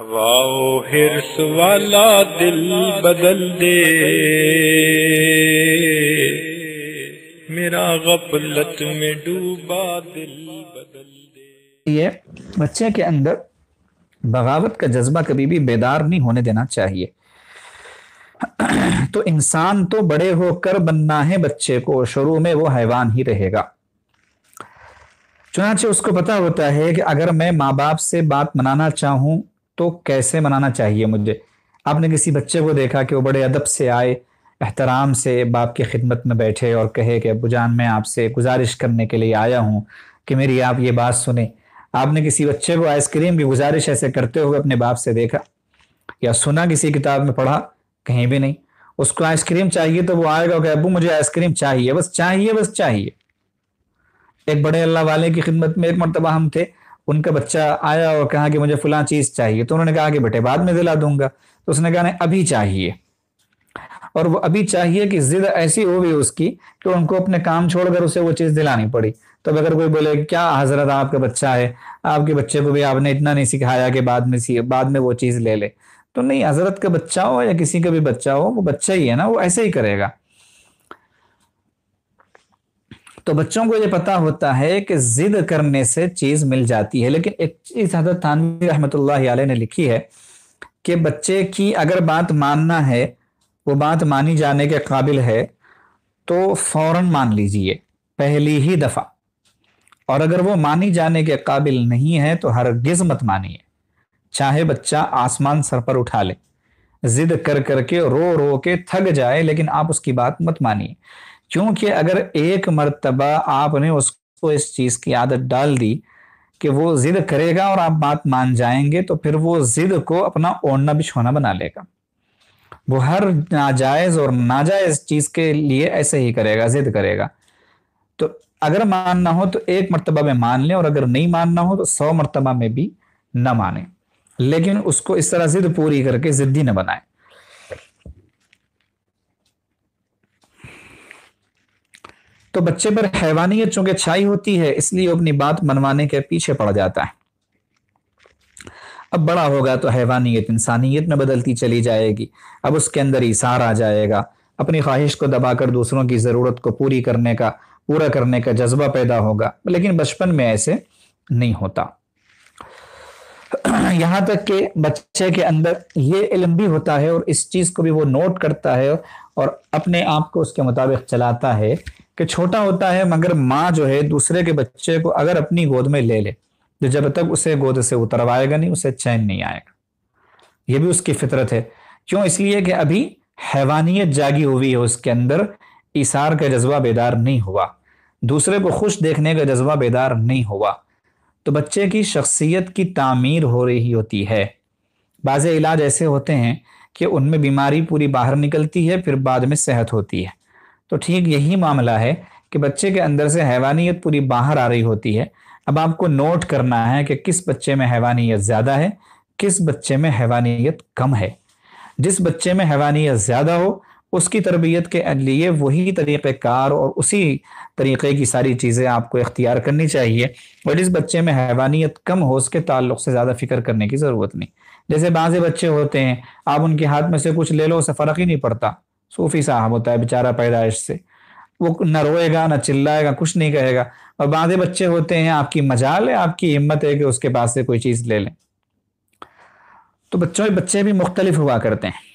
واؤ ہرس والا دل بدل دے، میرا غفلت میں ڈوبا دل بدل دے۔ یہ بچے کے اندر بغاوت کا جذبہ کبھی بھی بیدار نہیں ہونے دینا چاہیے۔ تو انسان تو بڑے ہو کر بننا ہے بچے کو، شروع میں وہ حیوان ہی رہے گا۔ چنانچہ اس کو پتا ہوتا ہے کہ اگر میں ماں باپ سے بات منانا چاہوں تو کیسے منانا چاہیے مجھے۔ آپ نے کسی بچے کو دیکھا کہ وہ بڑے ادب سے آئے، احترام سے باپ کی خدمت میں بیٹھے اور کہے کہ ابو جان میں آپ سے گزارش کرنے کے لیے آیا ہوں کہ میری آپ یہ بات سنیں۔ آپ نے کسی بچے کو آئس کریم کی گزارش ایسے کرتے ہوئے اپنے باپ سے دیکھا یا سنا کسی کتاب میں پڑھا؟ کہیں بھی نہیں۔ اس کو آئس کریم چاہیے تو وہ آئے گا کہ ابو مجھے آئس کریم چاہیے، بس چاہیے بس چاہیے۔ ایک بڑے اللہ والے کی خدمت میں ایک مرتبہ ہم تھے، ان کا بچہ آیا اور کہا کہ مجھے فلاں چیز چاہیے، تو انہوں نے کہا کہ بیٹے بعد میں دلا دوں گا، تو اس نے کہا نہیں ابھی چاہیے۔ اور وہ ابھی چاہیے کہ ضد ایسی ہو گئی اس کی کہ ان کو اپنے کام چھوڑ کر اسے وہ چیز دلانی پڑی۔ تو اگر کوئی بولے کہ کیا حضرت آپ کا بچہ ہے، آپ کے بچے کو بھی آپ نے اتنا نہیں سکھایا کہ بعد میں وہ چیز لے لے، تو نہیں، حضرت کا بچہ ہو یا کسی کا بھی بچہ ہو وہ بچہ ہی ہے نا، وہ ایسے ہی کرے گا۔ تو بچوں کو یہ پتا ہوتا ہے کہ ضد کرنے سے چیز مل جاتی ہے، لیکن ایک چیز حضرت تھانوی رحمۃ اللہ علیہ نے لکھی ہے کہ بچے کی اگر بات ماننا ہے، وہ بات مانی جانے کے قابل ہے تو فوراً مان لیجئے پہلی ہی دفعہ، اور اگر وہ مانی جانے کے قابل نہیں ہے تو ہرگز مت مانیے، چاہے بچہ آسمان سر پر اٹھا لے، ضد کر کر کے رو رو کے تھک جائے، لیکن آپ اس کی بات مت مانیے، کیونکہ اگر ایک مرتبہ آپ نے اس کو اس چیز کی عادت ڈال دی کہ وہ ضد کرے گا اور آپ بات مان جائیں گے، تو پھر وہ ضد کو اپنا اوڑھنا بچھونا بنا لے گا۔ وہ ہر ناجائز اور ناجائز چیز کے لیے ایسے ہی کرے گا، ضد کرے گا۔ تو اگر ماننا ہو تو ایک مرتبہ میں مان لیں، اور اگر نہیں ماننا ہو تو 100 مرتبہ میں بھی نہ مانیں، لیکن اس کو اس طرح ضد پوری کر کے ضدی نہ بنائیں۔ تو بچے پر حیوانیت چونکہ چھائی ہوتی ہے، اس لیے وہ اپنی بات منوانے کے پیچھے پڑ جاتا ہے۔ اب بڑا ہوگا تو حیوانیت انسانیت میں بدلتی چلی جائے گی، اب اس کے اندر ایثار آ جائے گا، اپنی خواہش کو دبا کر دوسروں کی ضرورت کو پورا کرنے کا جذبہ پیدا ہوگا، لیکن بچپن میں ایسے نہیں ہوتا۔ یہاں تک کہ بچے کے اندر یہ علم بھی ہوتا ہے اور اس چیز کو بھی وہ نوٹ کرتا ہے اور اپنے آپ کو اس کے مطابق چلاتا ہے کہ چھوٹا ہوتا ہے مگر ماں جو ہے دوسرے کے بچے کو اگر اپنی گود میں لے لے تو جب تک اسے گود سے اتروائے گا نہیں، اسے چین نہیں آئے گا۔ یہ بھی اس کی فطرت ہے۔ کیوں؟ اس لیے کہ ابھی حیوانیت جاگی ہوئی ہے اس کے اندر، ایثار کا جذبہ بیدار نہیں ہوا، دوسرے کو خوش دیکھنے کا جذبہ بیدار نہیں ہوا، تو بچے کی شخصیت کی تعمیر ہو رہی ہوتی ہے۔ بعض علاج ایسے ہوتے ہیں کہ ان میں بیماری پوری باہر نکلتی ہے، پھر بعد میں صحت ہوتی ہے۔ تو ٹھیک یہی معاملہ ہے کہ بچے کے اندر سے حیوانیت پوری باہر آ رہی ہوتی ہے۔ اب آپ کو نوٹ کرنا ہے کہ کس بچے میں حیوانیت زیادہ ہے، کس بچے میں حیوانیت کم ہے۔ جس بچے میں حیوانیت زیادہ ہو اس کی تربیت کے لیے وہی طریقہ کار اور اسی طریقے کی ساری چیزیں آپ کو اختیار کرنی چاہیے، اور جس بچے میں حیوانیت کم ہو اس کے تعلق سے زیادہ فکر کرنے کی ضرورت نہیں۔ جیسے بعض بچے ہوتے ہیں آپ ان کے ہاتھ میں سے کچھ لے لو اسے فرق ہی نہیں پڑتا، صوفی صاحب ہوتا ہے بیچارہ پیدائش سے، وہ نہ روئے گا نہ چلائے گا، کچھ نہیں کہے گا۔ اور بعض بچے ہوتے ہیں آپ کی مجال ہے، آپ کی ہمت ہے کہ اس کے پاس سے کوئی چیز لے لیں۔ تو بچے بھی مختلف ہوا کرتے ہیں۔